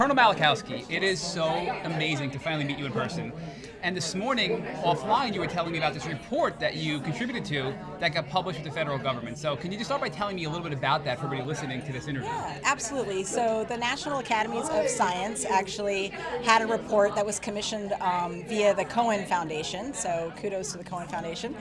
Colonel Malachowski, it is so amazing to finally meet you in person. And this morning, offline, you were telling me about this report that you contributed to that got published with the federal government. So can you just start by telling me a little bit about that for everybody listening to this interview? Yeah, absolutely. So the National Academies of Science actually had a report that was commissioned via the Cohen Foundation. So kudos to the Cohen Foundation.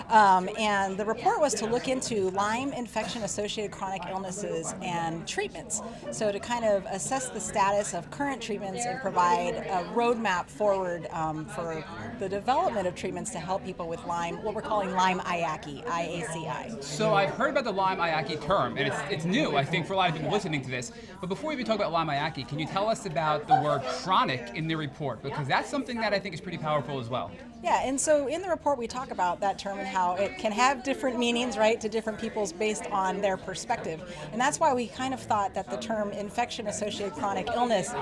And the report was to look into Lyme infection-associated chronic illnesses and treatments. So to kind of assess the status of current treatments and provide a roadmap forward for the development of treatments to help people with Lyme, what we're calling Lyme IACI, IACI. So I've heard about the Lyme IACI term, and it's new, I think, for a lot of people listening to this. But before we even talk about Lyme IACI, can you tell us about the word chronic in the report? Because that's something that I think is pretty powerful as well. Yeah, and so in the report we talk about that term and how it can have different meanings, right, to different peoples based on their perspective. And that's why we kind of thought that the term infection-associated chronic illness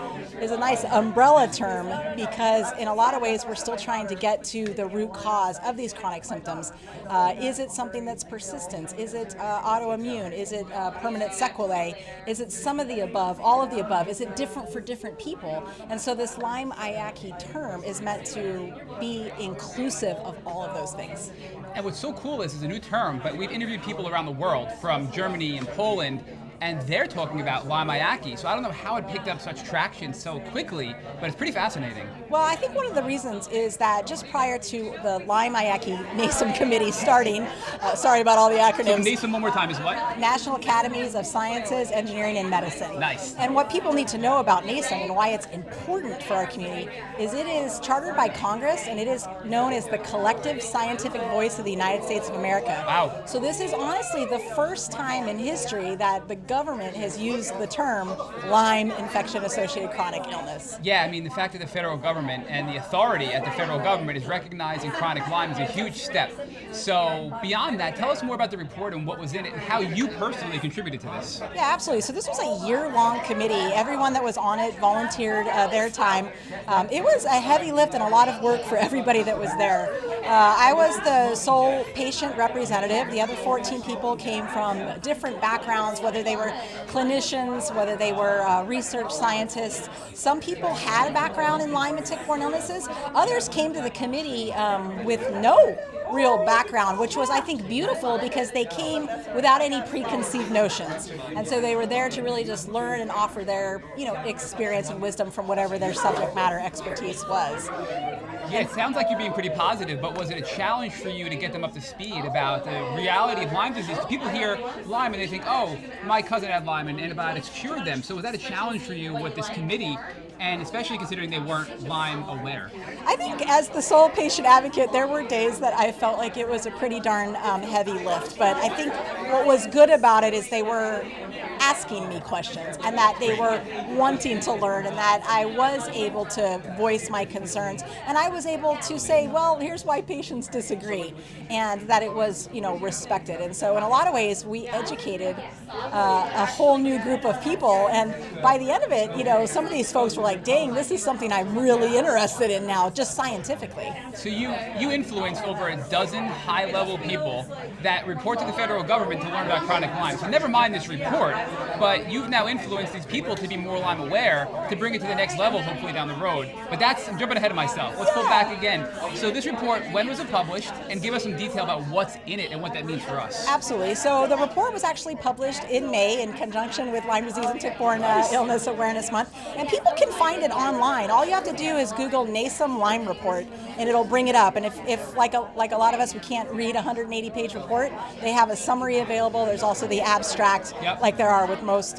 is a nice umbrella term, because in a lot of ways we're still trying to get to the root cause of these chronic symptoms. Is it something that's persistent? Is it autoimmune? Is it permanent sequelae? Is it some of the above, all of the above? Is it different for different people? And so this Lyme IACI term is meant to be inclusive of all of those things. And what's so cool is it's a new term, but we've interviewed people around the world, from Germany and Poland, and they're talking about Lyme IACI. So I don't know how it picked up such traction so quickly, but it's pretty fascinating. Well, I think one of the reasons is that just prior to the Lyme IACI NASM committee starting, sorry about all the acronyms. So NASM one more time is what? National Academies of Sciences, Engineering, and Medicine. Nice. And what people need to know about NASM and why it's important for our community is it is chartered by Congress, and it is known as the collective scientific voice of the United States of America. Wow. So this is honestly the first time in history that the government has used the term Lyme infection-associated chronic illness. Yeah, I mean, the fact that the federal government and the authority at the federal government is recognizing chronic Lyme is a huge step. So beyond that, tell us more about the report and what was in it and how you personally contributed to this. Yeah, absolutely. So this was a year-long committee. Everyone that was on it volunteered their time. It was a heavy lift and a lot of work for everybody that was there. I was the sole patient representative. The other 14 people came from different backgrounds, whether they were clinicians, whether they were research scientists. Some people had a background in Lyme and tick-borne illnesses. Others came to the committee with no real background, which was, I think, beautiful, because they came without any preconceived notions. And so they were there to really just learn and offer their, experience and wisdom from whatever their subject matter expertise was. Yeah, it sounds like you're being pretty positive, but was it a challenge for you to get them up to speed about the reality of Lyme disease? People hear Lyme and they think, oh, my cousin had Lyme and antibiotics cured them. So was that a challenge for you with this committee, and especially considering they weren't Lyme aware? I think as the sole patient advocate, there were days that I felt like it was a pretty darn heavy lift. But I think what was good about it is they were asking me questions, and that they were wanting to learn, and that I was able to voice my concerns, and I was able to say, well, here's why patients disagree, and that it was, respected. And so in a lot of ways, we educated a whole new group of people, and by the end of it, some of these folks were like, dang, this is something I'm really interested in now, just scientifically. So you influenced over a dozen high-level people that report to the federal government to learn about chronic Lyme. So never mind this report, but you've now influenced these people to be more Lyme aware, to bring it to the next level, hopefully down the road. But I'm jumping ahead of myself. Let's pull back again. So this report, when was it published? And give us some detail about what's in it and what that means for us. Absolutely. So the report was actually published in May in conjunction with Lyme disease and tick-borne illness awareness month. And people can find it online. All you have to do is Google NASM Lyme report, and it'll bring it up. And if like a lot of us, we can't read a 180-page report, they have a summary available. There's also the abstract, like there are with most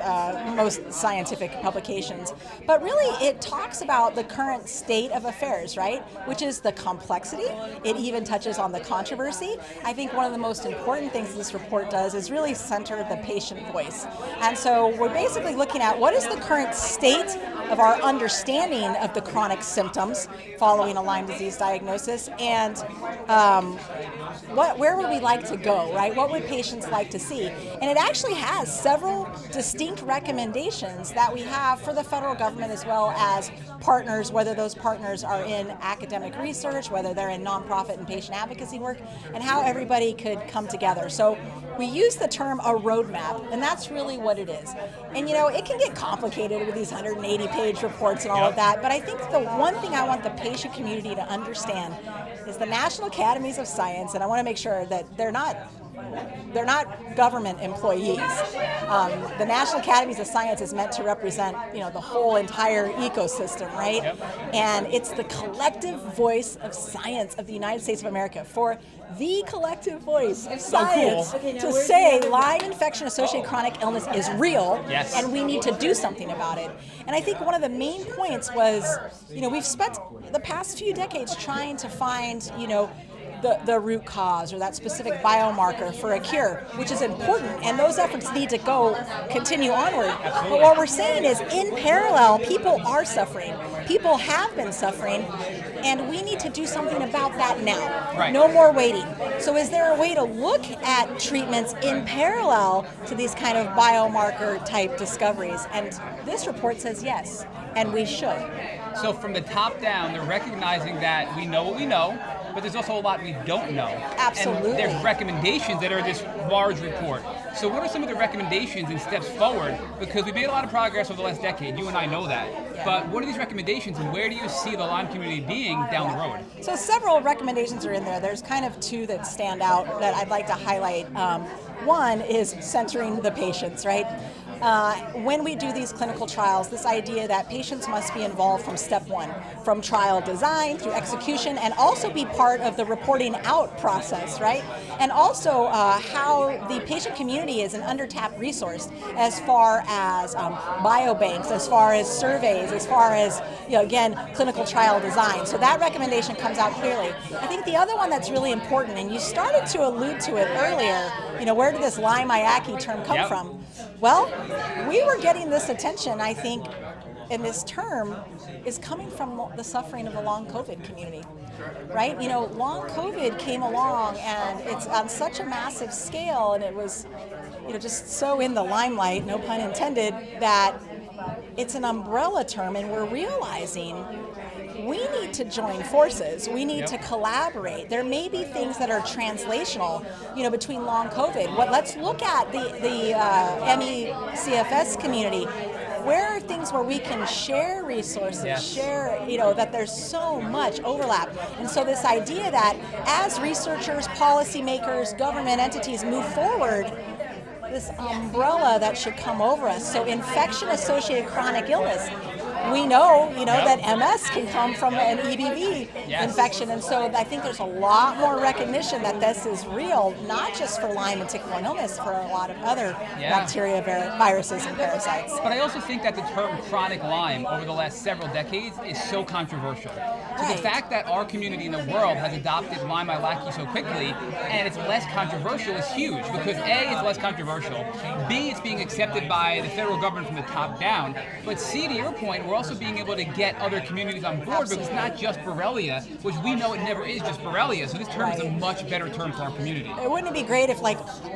scientific publications. But really, it talks about the current state of affairs, right? Which is the complexity. It even touches on the controversy. I think one of the most important things this report does is really center the patient voice. And so we're basically looking at what is the current state of our understanding of the chronic symptoms following a Lyme disease diagnosis, and where would we like to go, right? What would patients like to see? And it actually has several distinct recommendations that we have for the federal government as well as partners, whether those partners are in academic research, whether they're in nonprofit and patient advocacy work, and how everybody could come together. So we use the term a roadmap, and that's really what it is. And it can get complicated with these 180-page reports and all of that, but I think the one thing I want the patient community to understand is the National Academies of Science, and I want to make sure that they're not government employees. The National Academies of Science is meant to represent, the whole entire ecosystem, right? Yep. And it's the collective voice of science of the United States of America, for the collective voice of science to say Lyme infection-associated chronic illness is real, yes, and we need to do something about it. And I think one of the main points was, we've spent the past few decades trying to find, the root cause or that specific biomarker for a cure, which is important, and those efforts need to continue onward. Absolutely. But what we're saying is, in parallel, people are suffering. People have been suffering, and we need to do something about that now. Right. No more waiting. So is there a way to look at treatments in parallel to these kind of biomarker type discoveries? And this report says yes, and we should. So from the top down, they're recognizing that we know what we know, but there's also a lot we don't know. Absolutely. And there's recommendations that are in this large report. So what are some of the recommendations and steps forward? Because we've made a lot of progress over the last decade. You and I know that. Yeah. But what are these recommendations, and where do you see the Lyme community being down the road? So several recommendations are in there. There's kind of two that stand out that I'd like to highlight. One is centering the patients, right? When we do these clinical trials, this idea that patients must be involved from step one, from trial design through execution, and also be part of the reporting out process, right? And also how the patient community is an under-tapped resource as far as biobanks, as far as surveys, as far as, again, clinical trial design. So that recommendation comes out clearly. I think the other one that's really important, and you started to allude to it earlier, where did this Lyme IACI term come from? Well, we were getting this attention, I think, and this term is coming from the suffering of the long COVID community, right? Long COVID came along, and it's on such a massive scale, and it was, just so in the limelight, no pun intended, that it's an umbrella term, and we're realizing we need to join forces. We need to collaborate. There may be things that are translational, between long COVID. Let's look at the MECFS community. Where are things where we can share resources, share, that there's so much overlap. And so this idea that as researchers, policymakers, government entities move forward, this umbrella that should come over us. So infection-associated chronic illness, we know, that MS can come from an EBV infection, and so I think there's a lot more recognition that this is real, not just for Lyme and tick-borne illness, for a lot of other bacteria, viruses, and parasites. But I also think that the term chronic Lyme over the last several decades is so controversial. So the fact that our community in the world has adopted Lyme IACI so quickly, and it's less controversial, is huge, because A, it's less controversial, B, it's being accepted by the federal government from the top down, but C, to your point, we're also being able to get other communities on board, because it's not just Borrelia, which we know it never is just Borrelia, so this term is a much better term for our community. Wouldn't it be great if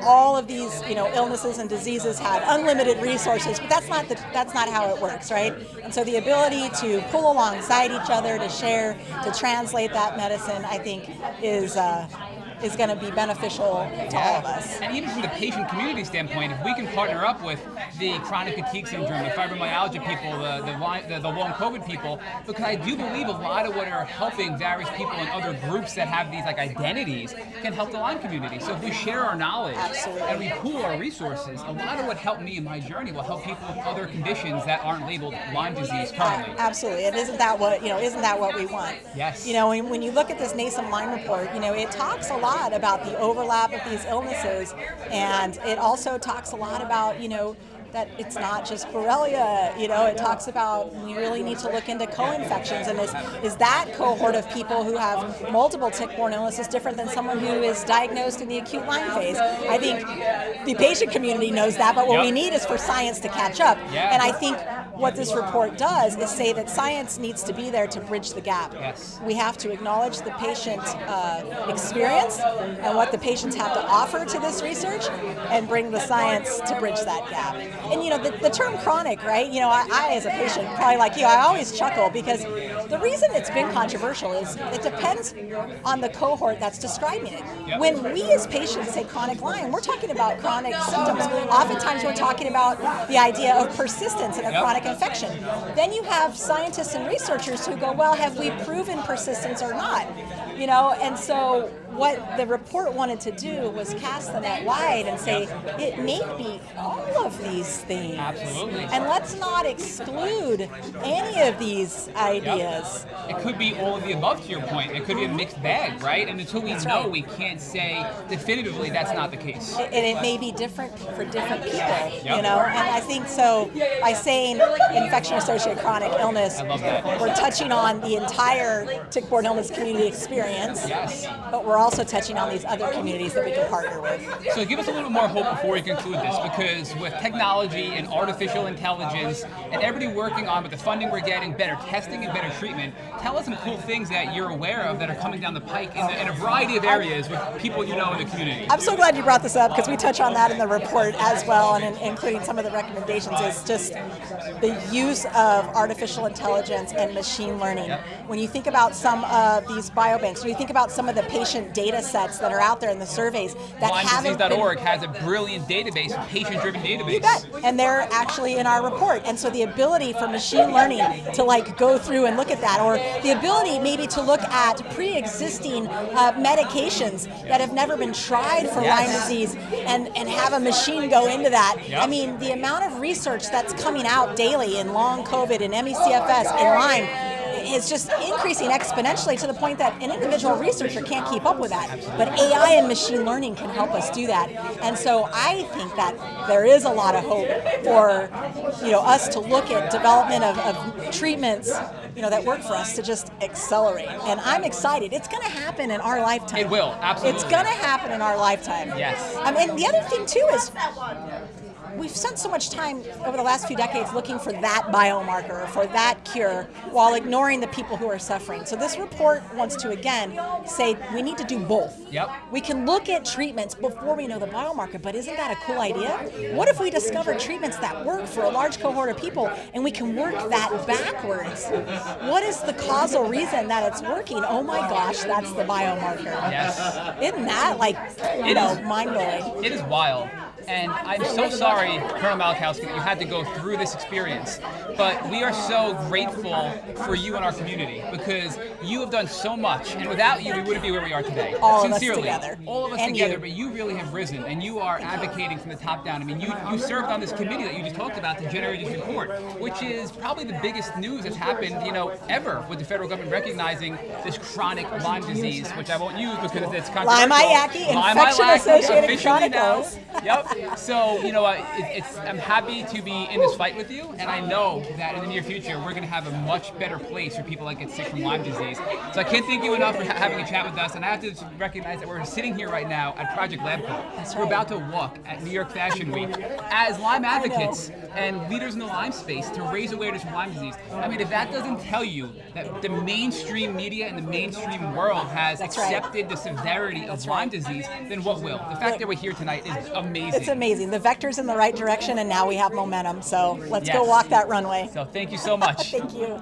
all of these illnesses and diseases had unlimited resources, but that's not how it works, right? And so the ability to pull alongside each other, to share, to translate that medicine, I think is going to be beneficial to all of us. And even from the patient community standpoint, if we can partner up with the chronic fatigue syndrome, the fibromyalgia people, the long COVID people, because I do believe a lot of what are helping various people in other groups that have these identities can help the Lyme community. So if we share our knowledge and we pool our resources, a lot of what helped me in my journey will help people with other conditions that aren't labeled Lyme disease currently. Absolutely, and isn't that what we want? Yes. When you look at this NASEM Lyme report, it talks a lot about the overlap of these illnesses, and it also talks a lot about that it's not just Borrelia. It talks about we really need to look into co-infections, and is that cohort of people who have multiple tick-borne illnesses different than someone who is diagnosed in the acute Lyme phase? I think the patient community knows that, but what we need is for science to catch up. And I think what this report does is say that science needs to be there to bridge the gap. Yes. We have to acknowledge the patient experience and what the patients have to offer to this research and bring the science to bridge that gap. And the term chronic, right? I as a patient, probably like you, I always chuckle because the reason it's been controversial is it depends on the cohort that's describing it. Yep. When we as patients say chronic Lyme, we're talking about chronic symptoms. Oftentimes we're talking about the idea of persistence in a chronic infection. Then you have scientists and researchers who go, well, have we proven persistence or not? And so what the report wanted to do was cast the net wide and say it may be all of these things. Absolutely. And let's not exclude any of these ideas. It could be all of the above, to your point. It could be a mixed bag, right? And until we know, right. we can't say definitively that's not the case. And it may be different for different people, And I think so by saying infection-associated chronic illness, I love that. we're touching on the entire tick-borne illness community experience, Yes. but we're also touching on these other communities that we can partner with. So give us a little more hope before we conclude this, because with technology and artificial intelligence and everybody working on with the funding we're getting, better testing and better treatment, tell us some cool things that you're aware of that are coming down the pike in a variety of areas with people in the community. I'm so glad you brought this up because we touch on that in the report as well, and including some of the recommendations is just the use of artificial intelligence and machine learning. Yep. When you think about some of these biobanks, when you think about some of the patient data sets that are out there in the surveys that haven't been... LymeDisease.org has a brilliant database, a patient-driven database. You bet. And they're actually in our report. And so the ability for machine learning to go through and look at that, or the ability maybe to look at pre-existing medications that have never been tried for Lyme disease and have a machine go into that. Yep. I mean, the amount of research that's coming out daily in long COVID and ME/CFS and Lyme is just increasing exponentially to the point that an individual researcher can't keep up with that. But AI and machine learning can help us do that. And so I think that there is a lot of hope for us to look at development of treatments that work for us to just accelerate. And I'm excited. It's going to happen in our lifetime. It will, absolutely. It's going to happen in our lifetime. Yes. And the other thing too is we've spent so much time over the last few decades looking for that biomarker, for that cure, while ignoring the people who are suffering. So this report wants to, again, say we need to do both. Yep. We can look at treatments before we know the biomarker, but isn't that a cool idea? What if we discover treatments that work for a large cohort of people, and we can work that backwards? What is the causal reason that it's working? Oh my gosh, that's the biomarker. Yes. Isn't that mind-blowing? It is wild. And I'm so sorry, Colonel Malachowski, that you had to go through this experience. But we are so grateful for you and our community because you have done so much. And without you, we wouldn't be where we are today. All Sincerely, of us together. All of us And together, you. But you really have risen. And you are advocating from the top down. I mean, you served on this committee that you just talked about to generate this report, which is probably the biggest news that's happened, ever with the federal government recognizing this chronic Lyme disease, which I won't use because it's controversial. Lyme IACI, infection-associated chronic illness. Yep. So, I'm happy to be in this fight with you, and I know that in the near future we're going to have a much better place for people that get sick from Lyme disease. So I can't thank you enough for having a chat with us, and I have to recognize that we're sitting here right now at Project Labcoat. We're about to walk at New York Fashion Week as Lyme advocates and leaders in the Lyme space to raise awareness for Lyme disease. I mean, if that doesn't tell you that the mainstream media and the mainstream world has accepted the severity of Lyme disease, then what will? The fact that we're here tonight is amazing. It's amazing. The vector's in the right direction, and now we have momentum. So let's go walk that runway. So thank you so much. Thank you.